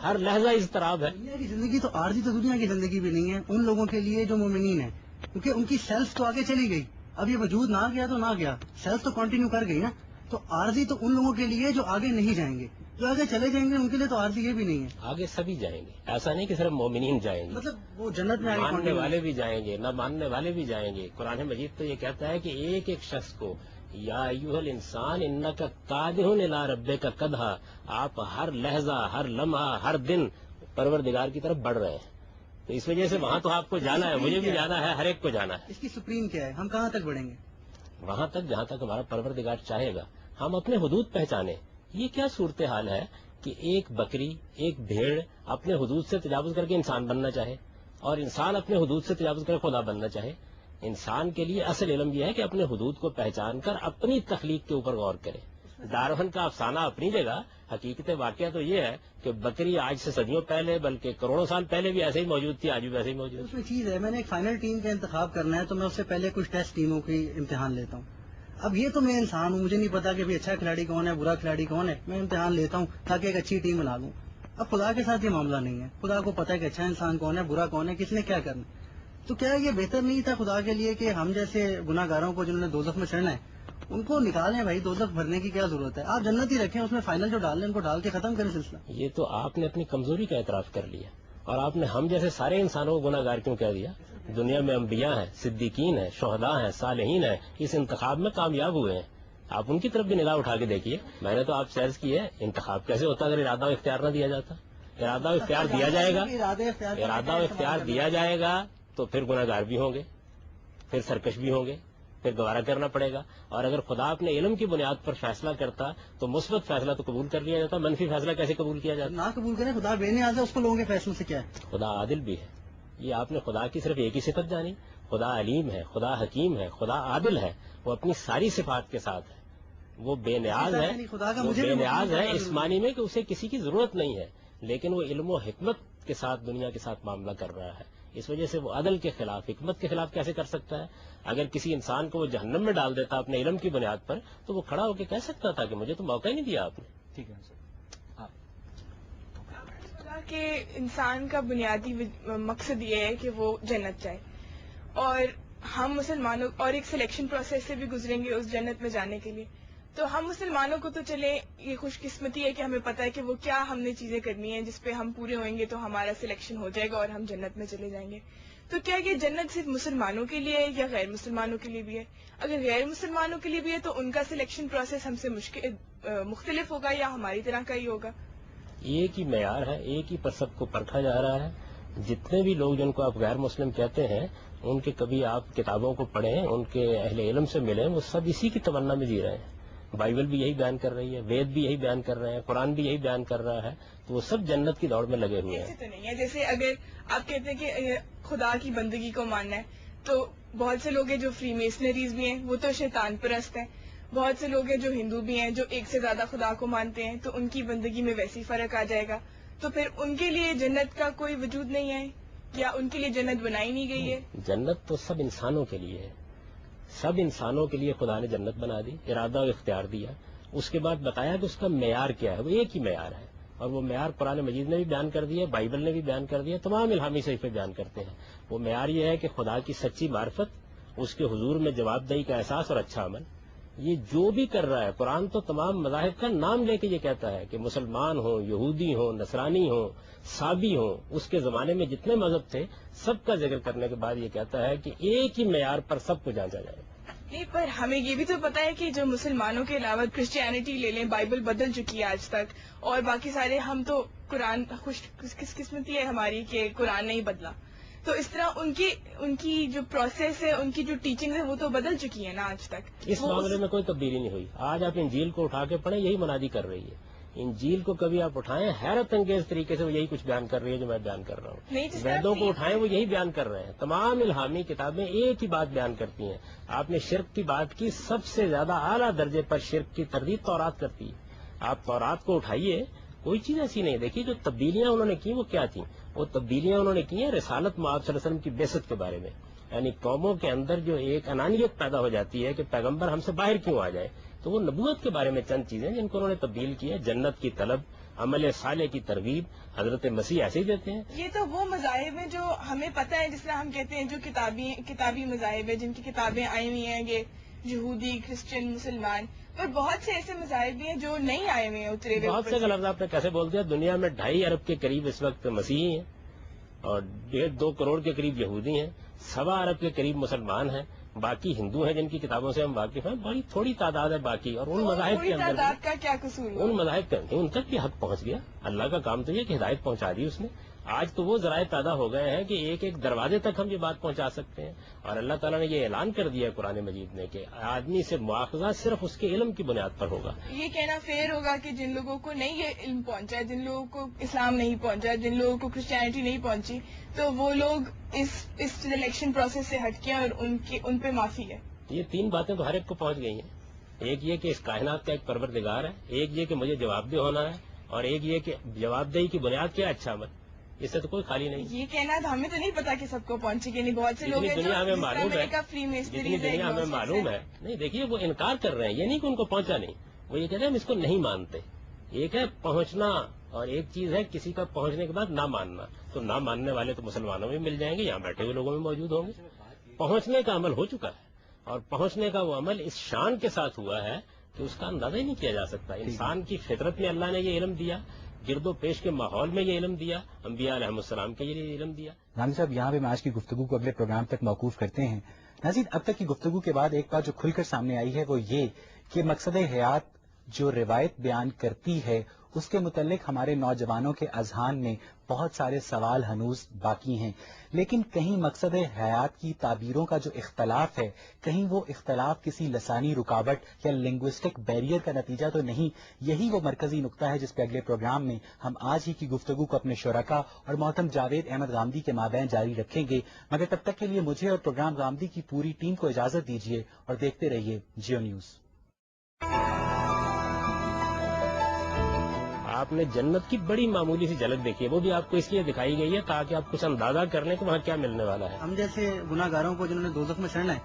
ہر لہجہ اضطراب ہے. دنیا کی زندگی تو عارضی تو دنیا کی زندگی بھی نہیں ہے ان لوگوں کے لیے جو مومنین ہیں، کیونکہ ان کی سیلف تو آگے چلی گئی. اب یہ وجود نہ گیا تو نہ گیا، سیلف تو کنٹینیو کر گئی نا. تو عارضی تو ان لوگوں کے لیے جو آگے نہیں جائیں گے، جو آگے چلے جائیں گے ان کے لیے تو عارضی یہ بھی نہیں ہے. آگے سبھی جائیں گے، ایسا نہیں کہ صرف مومنین جائیں گے، مطلب وہ جنت میں آگے ماننے continue- والے بھی جائیں گے، نہ ماننے والے بھی جائیں گے. قرآن مجید تو یہ کہتا ہے کہ ایک ایک شخص کو یا ایھا الانسان انک قادح الی ربک قدحا، آپ ہر لہجہ، ہر لمحہ، ہر دن پروردگار کی طرف بڑھ رہے ہیں. تو اس وجہ سے وہاں تو آپ کو جانا ہے، مجھے بھی جانا ہے، ہر ایک کو جانا ہے. اس کی سپریم کیا ہے؟ ہم کہاں تک بڑھیں گے؟ وہاں تک جہاں تک ہمارا پروردگار چاہے گا. ہم اپنے حدود پہچانے. یہ کیا صورتحال ہے کہ ایک بکری، ایک بھیڑ اپنے حدود سے تجاوز کر کے انسان بننا چاہے، اور انسان اپنے حدود سے تجاوز کر کے خدا بننا چاہے. انسان کے لیے اصل علم یہ ہے کہ اپنے حدود کو پہچان کر اپنی تخلیق کے اوپر غور کرے. ڈارون کا افسانہ اپنی جگہ، حقیقت واقعہ تو یہ ہے کہ بکری آج سے صدیوں پہلے بلکہ کروڑوں سال پہلے بھی ایسے ہی موجود تھی، آج بھی ویسے ہی موجود ہے. اس میں چیز ہے، میں نے ایک فائنل ٹیم کا انتخاب کرنا ہے تو میں اس سے پہلے کچھ ٹیسٹ ٹیموں کی امتحان لیتا ہوں. اب یہ تو میں انسان ہوں، مجھے نہیں پتا کہ اچھا کھلاڑی کون ہے، برا کھلاڑی کون ہے. میں امتحان لیتا ہوں تاکہ ایک اچھی ٹیم بنا لوں. اب خدا کے ساتھ یہ معاملہ نہیں ہے. خدا کو پتا ہے کہ اچھا انسان کون ہے، برا کون ہے، کس نے کیا کرنا. تو کیا یہ بہتر نہیں تھا خدا کے لیے کہ ہم جیسے گناہ گاروں کو جنہوں نے دوزخ میں چڑھنا ہے ان کو نکالیں؟ بھائی دوزخ بھرنے کی کیا ضرورت ہے؟ آپ جنت ہی رکھیں، اس میں فائنل جو ڈالنے ان کو ڈال کے ختم کریں سلسلہ. یہ تو آپ نے اپنی کمزوری کا اعتراف کر لیا، اور آپ نے ہم جیسے سارے انسانوں کو گناہ گار کیوں کہہ دیا؟ دنیا میں انبیاء ہیں، صدیقین ہیں، شہداء ہیں، صالحین ہیں، اس انتخاب میں کامیاب ہوئے ہیں. آپ ان کی طرف بھی نگاہ اٹھا کے دیکھیے. میں نے تو آپ سے عرض کی ہے انتخاب کیسے ہوتا اگر ارادہ و اختیار نہ دیا جاتا. ارادہ و اختیار دیا جائے گا، ارادہ و اختیار دیا جائے گا تو پھر گناہ گار بھی ہوں گے، پھر سرکش بھی ہوں گے، پھر گوارا کرنا پڑے گا. اور اگر خدا اپنے علم کی بنیاد پر فیصلہ کرتا تو مثبت فیصلہ تو قبول کر لیا جاتا، منفی فیصلہ کیسے قبول کیا جاتا؟ نہ قبول کریں، خدا بے نیاز ہے، اس کو لوگوں کے فیصلوں سے کیا ہے. خدا عادل بھی ہے. یہ آپ نے خدا کی صرف ایک ہی صفت جانی. خدا علیم ہے، خدا حکیم ہے، خدا عادل ہے. وہ اپنی ساری صفات کے ساتھ ہے. وہ بے نیاز ہے، وہ بے نیاز ہے اس معنی میں کہ اسے کسی کی ضرورت نہیں ہے، لیکن وہ علم و حکمت کے ساتھ دنیا کے ساتھ معاملہ کر رہا ہے. اس وجہ سے وہ عدل کے خلاف، حکمت کے خلاف کیسے کر سکتا ہے؟ اگر کسی انسان کو وہ جہنم میں ڈال دیتا اپنے علم کی بنیاد پر تو وہ کھڑا ہو کے کہہ سکتا تھا کہ مجھے تو موقع ہی نہیں دیا آپ نے. ٹھیک ہے سر. کہ انسان کا بنیادی مقصد یہ ہے کہ وہ جنت جائے، اور ہم مسلمانوں اور ایک سلیکشن پروسیس سے بھی گزریں گے اس جنت میں جانے کے لیے. تو ہم مسلمانوں کو تو چلے یہ خوش قسمتی ہے کہ ہمیں پتہ ہے کہ وہ کیا ہم نے چیزیں کرنی ہیں جس پہ ہم پورے ہوئیں گے تو ہمارا سلیکشن ہو جائے گا اور ہم جنت میں چلے جائیں گے. تو کیا یہ جنت صرف مسلمانوں کے لیے ہے یا غیر مسلمانوں کے لیے بھی ہے؟ اگر غیر مسلمانوں کے لیے بھی ہے تو ان کا سلیکشن پروسیس ہم سے مختلف ہوگا یا ہماری طرح کا ہی ہوگا؟ ایک ہی معیار ہے، ایک ہی پر سب کو پرکھا جا رہا ہے. جتنے بھی لوگ جن کو آپ غیر مسلم کہتے ہیں ان کے کبھی آپ کتابوں کو پڑھیں، ان کے اہل علم سے ملیں، وہ سب اسی کی تمنا میں جی رہے ہیں. بائبل بھی یہی بیان کر رہی ہے، وید بھی یہی بیان کر رہے ہیں، قرآن بھی یہی بیان کر رہا ہے. تو وہ سب جنت کی دوڑ میں لگے ہوئے ہیں. ایسے تو نہیں ہے جیسے اگر آپ کہتے ہیں کہ خدا کی بندگی کو ماننا ہے تو بہت سے لوگ ہیں جو فری میسنریز بھی ہیں، وہ تو شیطان پرست ہیں. بہت سے لوگ ہیں جو ہندو بھی ہیں جو ایک سے زیادہ خدا کو مانتے ہیں، تو ان کی بندگی میں ویسی فرق آ جائے گا. تو پھر ان کے لیے جنت کا کوئی وجود نہیں ہے یا ان کے لیے جنت بنائی نہیں گئی ہے؟ جنت تو سب انسانوں کے لیے ہے. سب انسانوں کے لیے خدا نے جنت بنا دی، ارادہ و اختیار دیا. اس کے بعد بتایا کہ اس کا معیار کیا ہے. وہ ایک ہی معیار ہے، اور وہ معیار قرآن مجید نے بھی بیان کر دیا، بائبل نے بھی بیان کر دیا، تمام الہامی صحیفے بیان کرتے ہیں. وہ معیار یہ ہے کہ خدا کی سچی معرفت، اس کے حضور میں جواب دہی کا احساس اور اچھا عمل. یہ جو بھی کر رہا ہے، قرآن تو تمام مذاہب کا نام لے کے یہ کہتا ہے کہ مسلمان ہوں، یہودی ہوں، نصرانی ہوں، صابی ہوں، اس کے زمانے میں جتنے مذہب تھے سب کا ذکر کرنے کے بعد یہ کہتا ہے کہ ایک ہی معیار پر سب کو جانچا جائے. نہیں، پر ہمیں یہ بھی تو پتا ہے کہ جو مسلمانوں کے علاوہ کرسچینٹی لے لیں، بائبل بدل چکی ہے آج تک، اور باقی سارے ہم تو قرآن خوش قسمتی ہے ہماری کہ قرآن نہیں بدلا. تو اس طرح ان کی جو پروسیس ہے، ان کی جو ٹیچنگ ہے وہ تو بدل چکی ہے نا آج تک. اس معاملے میں کوئی تبدیلی نہیں ہوئی. آج آپ انجیل کو اٹھا کے پڑھیں، یہی منادی کر رہی ہے. انجیل کو کبھی آپ اٹھائیں، حیرت انگیز طریقے سے وہ یہی کچھ بیان کر رہی ہے جو میں بیان کر رہا ہوں. ویدوں کو اٹھائیں، وہ یہی بیان کر رہے ہیں. تمام الہامی کتابیں ایک ہی بات بیان کرتی ہیں. آپ نے شرک کی بات کی، سب سے زیادہ اعلیٰ درجے پر شرک کی تردید تورات کرتی ہے. آپ تورات کو اٹھائیے، کوئی چیز ایسی نہیں. دیکھیے جو تبدیلیاں انہوں نے کی وہ کیا تھیں. وہ تبدیلیاں انہوں نے کی ہیں رسالت مآب صلی اللہ علیہ وسلم کی بعثت کے بارے میں. یعنی قوموں کے اندر جو ایک انانیت پیدا ہو جاتی ہے کہ پیغمبر ہم سے باہر کیوں آ جائے، تو وہ نبوت کے بارے میں چند چیزیں جن کو انہوں نے تبدیل کی ہے. جنت کی طلب، عمل صالح کی ترغیب حضرت مسیح ایسے ہی دیتے ہیں. یہ تو وہ مذاہب ہیں جو ہمیں پتہ ہے، جس طرح ہم کہتے ہیں جو کتابی مذاہب ہیں، جن کی کتابیں آئی ہوئی ہیں، یہ یہودی، کرسچن، مسلمان، پر بہت سے ایسے مذاہب بھی ہیں جو نہیں آئے ہوئے ہیں اترے ہوئے. بہت سے لفظ آپ نے کیسے بول دیا. دنیا میں 2.5 ارب کے قریب اس وقت مسیحی ہیں اور 1.5-2 کروڑ کے قریب یہودی ہیں، 1.25 ارب کے قریب مسلمان ہیں، باقی ہندو ہیں جن کی کتابوں سے ہم واقف ہیں. بڑی تھوڑی تعداد ہے باقی. اور ان مذاہب کے اندر تعداد کا کیا قصور ہوا؟ ان مذاہب کے اندر ان تک بھی حق پہنچ گیا. اللہ کا کام تو یہ کہ ہدایت پہنچا دی اس نے. آج تو وہ ذرائع پیدا ہو گئے ہیں کہ ایک ایک دروازے تک ہم یہ بات پہنچا سکتے ہیں. اور اللہ تعالیٰ نے یہ اعلان کر دیا ہے قرآن مجید میں کہ آدمی سے مواخذہ صرف اس کے علم کی بنیاد پر ہوگا. یہ کہنا فیئر ہوگا کہ جن لوگوں کو نہیں یہ علم پہنچا ہے، جن لوگوں کو اسلام نہیں پہنچا، جن لوگوں کو کرسچینٹی نہیں پہنچی، تو وہ لوگ اس سلیکشن پروسیس سے ہٹ کے اور ان پہ معافی ہے. یہ 3 باتیں تو ہر ایک کو پہنچ گئی ہیں. ایک یہ کہ اس کائنات کا ایک پروردگار ہے، ایک یہ کہ مجھے جواب دہ ہونا ہے، اور ایک یہ کہ جواب دہی کی بنیاد کیا ہے؟ اچھا عمل. اس سے تو کوئی خالی نہیں. یہ کہنا تو ہمیں تو نہیں پتا کہ سب کو پہنچے گی. نہیں، بہت سے لوگ ہیں دنیا ہمیں معلوم ہے، جتنی دنیا ہمیں معلوم ہے. نہیں دیکھیے، وہ انکار کر رہے ہیں، یہ نہیں کہ ان کو پہنچا نہیں، وہ یہ کہتے ہیں ہم اس کو نہیں مانتے. ایک ہے پہنچنا اور ایک چیز ہے کسی کا پہنچنے کے بعد نہ ماننا. تو نہ ماننے والے تو مسلمانوں میں مل جائیں گے، یہاں بیٹھے ہوئے لوگوں میں موجود ہوں گے. پہنچنے کا عمل ہو چکا ہے، اور پہنچنے کا وہ عمل اس شان کے ساتھ ہوا ہے کہ اس کا اندازہ ہی نہیں کیا جا سکتا. انسان کی فطرت میں اللہ نے یہ علم دیا، گرد و پیش کے ماحول میں یہ علم دیا، انبیاء علیہ السلام کے یہ علم دیا. غامدی صاحب، یہاں پہ میں آج کی گفتگو کو اگلے پروگرام تک موقوف کرتے ہیں. ناظرین، اب تک کی گفتگو کے بعد ایک بات جو کھل کر سامنے آئی ہے وہ یہ کہ مقصد حیات جو روایت بیان کرتی ہے اس کے متعلق ہمارے نوجوانوں کے اذہان میں بہت سارے سوال ہنوز باقی ہیں. لیکن کہیں مقصد حیات کی تعبیروں کا جو اختلاف ہے، کہیں وہ اختلاف کسی لسانی رکاوٹ یا لنگوسٹک بیریئر کا نتیجہ تو نہیں. یہی وہ مرکزی نقطہ ہے جس پہ اگلے پروگرام میں ہم آج ہی کی گفتگو کو اپنے شرکا اور محترم جاوید احمد غامدی کے مابین جاری رکھیں گے. مگر تب تک کے لیے مجھے اور پروگرام غامدی کی پوری ٹیم کو اجازت دیجیے اور دیکھتے رہیے جیو نیوز. آپ نے جنت کی بڑی معمولی سی جھلک دیکھی ہے، وہ بھی آپ کو اس لیے دکھائی گئی ہے تاکہ آپ کچھ اندازہ کر لیں کہ وہاں کیا ملنے والا ہے. ہم جیسے گناہ گاروں کو جنہوں نے دوزخ میں چڑھنا ہے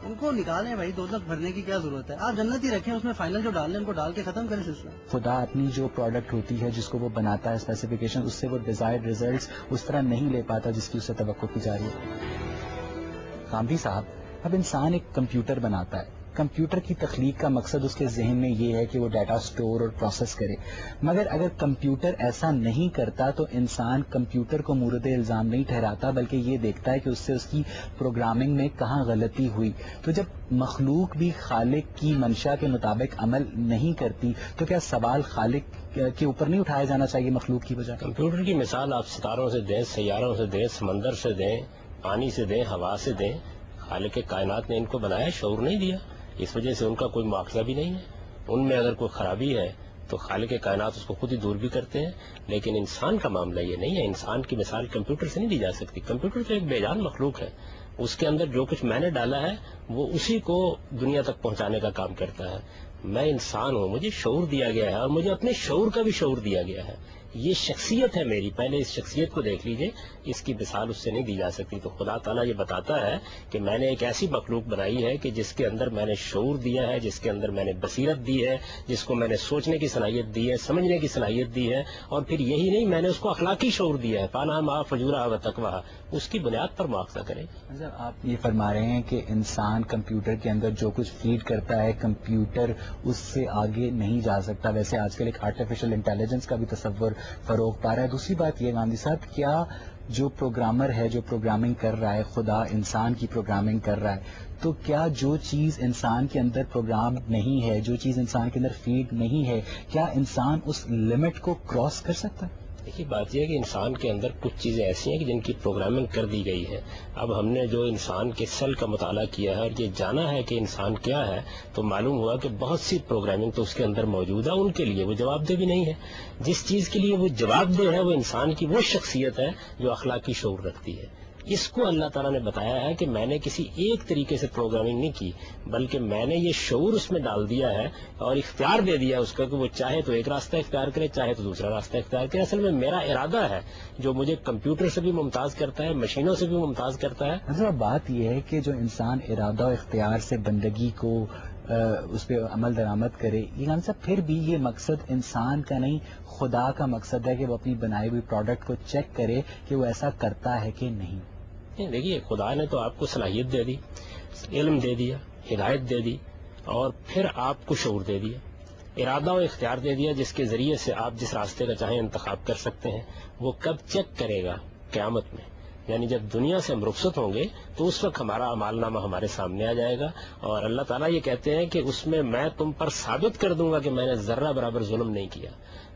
ان کو نکالیں بھائی. دوزخ بھرنے کی کیا ضرورت ہے؟ آپ جنت ہی رکھیں، اس میں فائنل جو ڈال لیں ان کو ڈال کے ختم کریں سلسلہ. خدا اپنی جو پروڈکٹ ہوتی ہے جس کو وہ بناتا ہے اسپیسیفکیشن، اس سے وہ ڈیزائرڈ ریزلٹس اس طرح نہیں لے پاتا جس کی اس سے توقع کی جا رہی ہے. غامدی صاحب، اب انسان ایک کمپیوٹر بناتا ہے. کمپیوٹر کی تخلیق کا مقصد اس کے ذہن میں یہ ہے کہ وہ ڈیٹا سٹور اور پروسیس کرے. مگر اگر کمپیوٹر ایسا نہیں کرتا تو انسان کمپیوٹر کو مورد الزام نہیں ٹھہراتا، بلکہ یہ دیکھتا ہے کہ اس سے اس کی پروگرامنگ میں کہاں غلطی ہوئی. تو جب مخلوق بھی خالق کی منشا کے مطابق عمل نہیں کرتی تو کیا سوال خالق کے اوپر نہیں اٹھایا جانا چاہیے مخلوق کی وجہ؟ کمپیوٹر کی مثال آپ ستاروں سے دیں، سیاروں سے دیں، سمندر سے دیں، پانی سے دیں، ہوا سے دیں. خالق کائنات نے ان کو بنایا، شعور نہیں دیا، اس وجہ سے ان کا کوئی مواخذہ بھی نہیں ہے. ان میں اگر کوئی خرابی ہے تو خالق کائنات اس کو خود ہی دور بھی کرتے ہیں. لیکن انسان کا معاملہ یہ نہیں ہے. انسان کی مثال کمپیوٹر سے نہیں دی جا سکتی. کمپیوٹر تو ایک بے جان مخلوق ہے، اس کے اندر جو کچھ میں نے ڈالا ہے وہ اسی کو دنیا تک پہنچانے کا کام کرتا ہے. میں انسان ہوں، مجھے شعور دیا گیا ہے اور مجھے اپنے شعور کا بھی شعور دیا گیا ہے. یہ شخصیت ہے میری. پہلے اس شخصیت کو دیکھ لیجئے، اس کی مثال اس سے نہیں دی جا سکتی. تو خدا تعالیٰ یہ بتاتا ہے کہ میں نے ایک ایسی مخلوق بنائی ہے کہ جس کے اندر میں نے شعور دیا ہے، جس کے اندر میں نے بصیرت دی ہے، جس کو میں نے سوچنے کی صلاحیت دی ہے، سمجھنے کی صلاحیت دی ہے. اور پھر یہی نہیں، میں نے اس کو اخلاقی شعور دیا ہے. پانا ما فجورا و تقوا، اس کی بنیاد پر مواخذہ کریں. آپ یہ فرما رہے ہیں کہ انسان کمپیوٹر کے اندر جو کچھ فیڈ کرتا ہے کمپیوٹر اس سے آگے نہیں جا سکتا. ویسے آج کل ایک آرٹیفیشل انٹیلیجنس کا بھی تصور فروغ پا رہا ہے. دوسری بات یہ غامدی صاحب، کیا جو پروگرامر ہے جو پروگرامنگ کر رہا ہے، خدا انسان کی پروگرامنگ کر رہا ہے، تو کیا جو چیز انسان کے اندر پروگرام نہیں ہے، جو چیز انسان کے اندر فیڈ نہیں ہے، کیا انسان اس لمٹ کو کراس کر سکتا ہے؟ دیکھیے، بات یہ ہے کہ انسان کے اندر کچھ چیزیں ایسی ہیں کہ جن کی پروگرامنگ کر دی گئی ہے. اب ہم نے جو انسان کے سیل کا مطالعہ کیا ہے اور یہ جانا ہے کہ انسان کیا ہے، تو معلوم ہوا کہ بہت سی پروگرامنگ تو اس کے اندر موجود ہے. ان کے لیے وہ جواب دہ بھی نہیں ہے. جس چیز کے لیے وہ جواب دہ ہے وہ انسان کی وہ شخصیت ہے جو اخلاقی شعور رکھتی ہے. اس کو اللہ تعالیٰ نے بتایا ہے کہ میں نے کسی ایک طریقے سے پروگرامنگ نہیں کی، بلکہ میں نے یہ شعور اس میں ڈال دیا ہے اور اختیار دے دیا اس کا کہ وہ چاہے تو ایک راستہ اختیار کرے، چاہے تو دوسرا راستہ اختیار کرے. اصل میں میرا ارادہ ہے جو مجھے کمپیوٹر سے بھی ممتاز کرتا ہے، مشینوں سے بھی ممتاز کرتا ہے. بات یہ ہے کہ جو انسان ارادہ و اختیار سے بندگی کو اس پہ عمل درآمد کرے، یہ کانسیپٹ پھر بھی یہ مقصد انسان کا نہیں خدا کا مقصد ہے کہ وہ اپنی بنائی ہوئی پروڈکٹ کو چیک کرے کہ وہ ایسا کرتا ہے کہ نہیں. دیکھیے خدا نے تو آپ کو صلاحیت دے دی، علم دے دیا، ہدایت دے دی، اور پھر آپ کو شعور دے دیا، ارادہ و اختیار دے دیا جس کے ذریعے سے آپ جس راستے کا چاہیں انتخاب کر سکتے ہیں. وہ کب چیک کرے گا؟ قیامت میں، یعنی جب دنیا سے ہم رخصت ہوں گے تو اس وقت ہمارا اعمال نامہ ہمارے سامنے آ جائے گا، اور اللہ تعالیٰ یہ کہتے ہیں کہ اس میں تم پر ثابت کر دوں گا کہ میں نے ذرہ برابر ظلم نہیں کیا.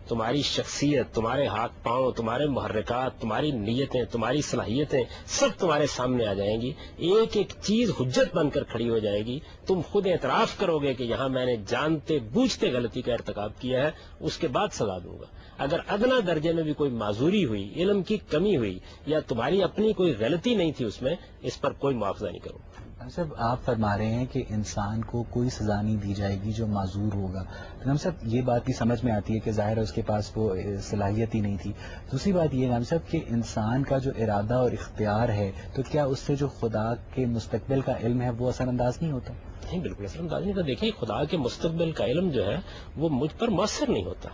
تمہاری شخصیت، تمہارے ہاتھ پاؤں، تمہارے محرکات، تمہاری نیتیں، تمہاری صلاحیتیں سب تمہارے سامنے آ جائیں گی، ایک ایک چیز حجت بن کر کھڑی ہو جائے گی. تم خود اعتراف کرو گے کہ یہاں میں نے جانتے بوجھتے غلطی کا ارتکاب کیا ہے، اس کے بعد سزا دوں گا. اگر ادنا درجے میں بھی کوئی معذوری ہوئی، علم کی کمی ہوئی، یا تمہاری اپنی کوئی غلطی نہیں تھی اس میں، اس پر کوئی معاوضہ نہیں کروں. صاحب آپ فرما رہے ہیں کہ انسان کو کوئی سزا نہیں دی جائے گی جو معذور ہوگا، تو ہم صاحب یہ بات بھی سمجھ میں آتی ہے کہ ظاہر ہے اس کے پاس وہ صلاحیت ہی نہیں تھی. دوسری بات یہ ہے صاحب کہ انسان کا جو ارادہ اور اختیار ہے، تو کیا اس سے جو خدا کے مستقبل کا علم ہے وہ اثر انداز نہیں ہوتا؟ نہیں، بالکل اثر انداز نہیں ہوتا. دیکھیے خدا کے مستقبل کا علم جو ہے وہ مجھ پر مؤثر نہیں ہوتا.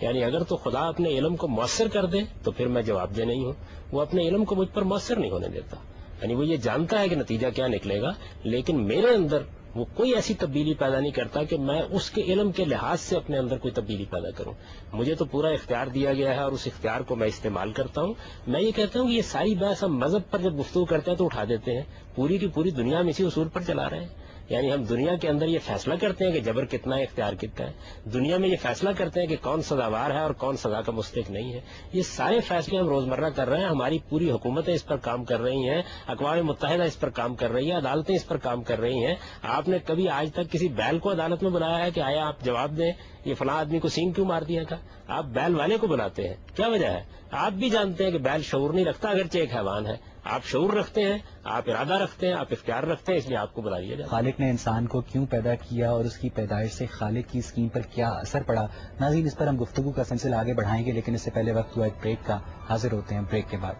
یعنی اگر تو خدا اپنے علم کو مؤثر کر دے تو پھر میں جواب دہ نہیں ہوں. وہ اپنے علم کو مجھ پر مؤثر نہیں ہونے دیتا. یعنی وہ یہ جانتا ہے کہ نتیجہ کیا نکلے گا، لیکن میرے اندر وہ کوئی ایسی تبدیلی پیدا نہیں کرتا کہ میں اس کے علم کے لحاظ سے اپنے اندر کوئی تبدیلی پیدا کروں. مجھے تو پورا اختیار دیا گیا ہے اور اس اختیار کو میں استعمال کرتا ہوں. میں یہ کہتا ہوں کہ یہ ساری بحث ہم مذہب پر جب گفتگو کرتے ہیں تو اٹھا دیتے ہیں، پوری کی پوری دنیا میں اسی اصول پر چلا رہے ہیں. یعنی ہم دنیا کے اندر یہ فیصلہ کرتے ہیں کہ جبر کتنا ہے، اختیار کتنا ہے. دنیا میں یہ فیصلہ کرتے ہیں کہ کون سزاوار ہے اور کون سزا کا مستحق نہیں ہے. یہ سارے فیصلے ہم روزمرہ کر رہے ہیں. ہماری پوری حکومتیں اس پر کام کر رہی ہیں، اقوام متحدہ اس پر کام کر رہی ہے، عدالتیں اس پر کام کر رہی ہیں. آپ نے کبھی آج تک کسی بیل کو عدالت میں بلایا ہے کہ آیا آپ جواب دیں یہ فلاں آدمی کو سینگ کیوں مار دیا تھا؟ آپ بیل والے کو بلاتے ہیں. کیا وجہ ہے؟ آپ بھی جانتے ہیں کہ بیل شعور نہیں رکھتا، اگرچہ ایک حیوان ہے. آپ شعور رکھتے ہیں، آپ ارادہ رکھتے ہیں، آپ اختیار رکھتے ہیں، اس لیے آپ کو بلا لیا جاتا ہے. خالق نے انسان کو کیوں پیدا کیا اور اس کی پیدائش سے خالق کی اسکیم پر کیا اثر پڑا؟ ناظرین اس پر ہم گفتگو کا سلسلہ آگے بڑھائیں گے، لیکن اس سے پہلے وقت ہوا ایک بریک کا. حاضر ہوتے ہیں بریک کے بعد.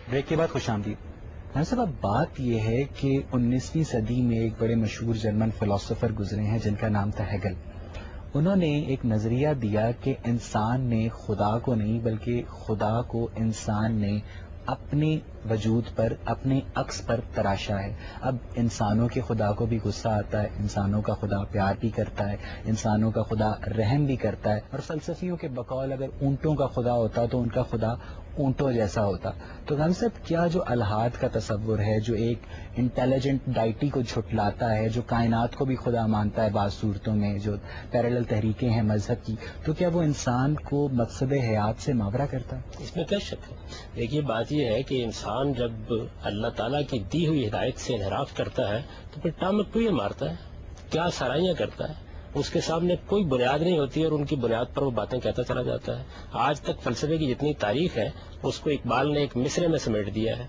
بریک کے بعد خوش آمدید. صاحب اب بات یہ ہے کہ 19ویں صدی میں ایک بڑے مشہور جرمن فلسفر گزرے ہیں جن کا نام تھا ہیگل. انہوں نے ایک نظریہ دیا کہ انسان نے خدا کو نہیں بلکہ خدا کو انسان نے اپنے وجود پر، اپنے عکس پر تراشا ہے. اب انسانوں کے خدا کو بھی غصہ آتا ہے، انسانوں کا خدا پیار بھی کرتا ہے، انسانوں کا خدا رحم بھی کرتا ہے. اور فلسفیوں کے بقول اگر اونٹوں کا خدا ہوتا تو ان کا خدا اونٹوں جیسا ہوتا. تو ہم سب کیا جو الحاد کا تصور ہے، جو ایک انٹیلیجنٹ ڈائٹی کو جھٹلاتا ہے، جو کائنات کو بھی خدا مانتا ہے بعض صورتوں میں، جو پیرالل تحریکیں ہیں مذہب کی، تو کیا وہ انسان کو مقصد حیات سے ماورا کرتا ہے؟ اس میں کیا شک ہے؟ دیکھیے بات یہ ہے کہ انسان جب اللہ تعالیٰ کی دی ہوئی ہدایت سے انحراف کرتا ہے تو پھر ٹامک کو یہ مارتا ہے، کیا سرائیاں کرتا ہے. اس کے سامنے کوئی بنیاد نہیں ہوتی اور ان کی بنیاد پر وہ باتیں کہتا چلا جاتا ہے. آج تک فلسفے کی جتنی تاریخ ہے اس کو اقبال نے ایک مصرے میں سمیٹ دیا ہے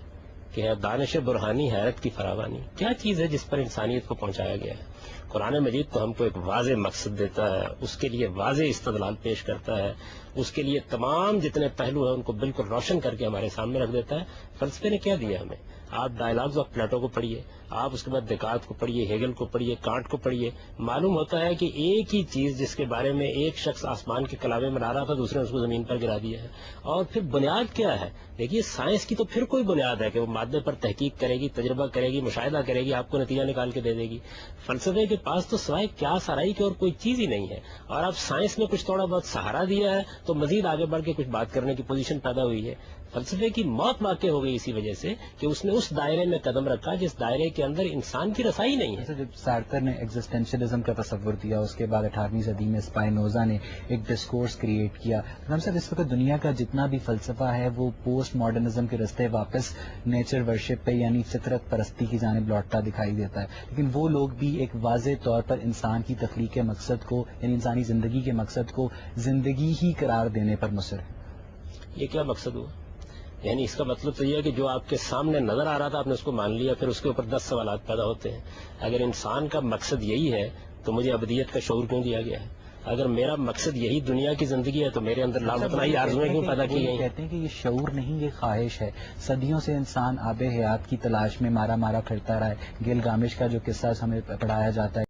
کہ ہے دانش برہانی حیرت کی فراوانی. کیا چیز ہے جس پر انسانیت کو پہنچایا گیا ہے؟ قرآن مجید تو ہم کو ایک واضح مقصد دیتا ہے، اس کے لیے واضح استدلال پیش کرتا ہے، اس کے لیے تمام جتنے پہلو ہیں ان کو بالکل روشن کر کے ہمارے سامنے رکھ دیتا ہے. فلسفے نے کیا دیا ہمیں؟ آپ ڈائلاگز آف پلیٹو کو پڑھیے، آپ اس کے بعد دیکارت کو پڑھیے، ہیگل کو پڑھیے، کانٹ کو پڑھیے. معلوم ہوتا ہے کہ ایک ہی چیز جس کے بارے میں ایک شخص آسمان کے کلاوے میں لا رہا تھا دوسرے نے اس کو زمین پر گرا دیا ہے. اور پھر بنیاد کیا ہے؟ دیکھیے سائنس کی تو پھر کوئی بنیاد ہے کہ وہ مادے پر تحقیق کرے گی، تجربہ کرے گی، مشاہدہ کرے گی، آپ کو نتیجہ نکال کے دے دے گی. فلسفے کے پاس تو سوائے کیا سرائی کی اور کوئی چیز ہی نہیں ہے. اور اب سائنس نے کچھ تھوڑا بہت سہارا دیا ہے تو مزید آگے بڑھ کے کچھ بات کرنے کی پوزیشن پیدا ہوئی ہے. فلسفے کی موت واقع ہو گئی اسی وجہ سے کہ اس نے اس دائرے میں قدم رکھا جس دائرے کے اندر انسان کی رسائی نہیں ہے. جب سارتر نے ایگزسٹینشلزم کا تصور دیا، اس کے بعد 18ویں صدی میں اسپائنوزا نے ایک ڈسکورس کریٹ کیا. ہم سب اس وقت دنیا کا جتنا بھی فلسفہ ہے وہ پوسٹ ماڈرنزم کے راستے واپس نیچر ورشپ پہ یعنی فطرت پرستی کی جانب لوٹتا دکھائی دیتا ہے. لیکن وہ لوگ بھی ایک واضح طور پر انسان کی تخلیق کے مقصد کو یعنی انسانی زندگی کے مقصد کو زندگی ہی قرار دینے پر مصر ہے. یہ کیا مقصد ہوا؟ یعنی اس کا مطلب تو یہ ہے کہ جو آپ کے سامنے نظر آ رہا تھا آپ نے اس کو مان لیا، پھر اس کے اوپر 10 سوالات پیدا ہوتے ہیں. اگر انسان کا مقصد یہی ہے تو مجھے ابدیت کا شعور کیوں دیا گیا ہے؟ اگر میرا مقصد یہی دنیا کی زندگی ہے تو میرے اندر لامتناہی آرزویں کیوں پیدا کی گئی؟ کہتے ہیں کہ یہ شعور نہیں، یہ خواہش ہے. صدیوں سے انسان آب حیات کی تلاش میں مارا مارا پھرتا رہا ہے. گلگامش کا جو قصہ ہمیں پڑھایا جاتا ہے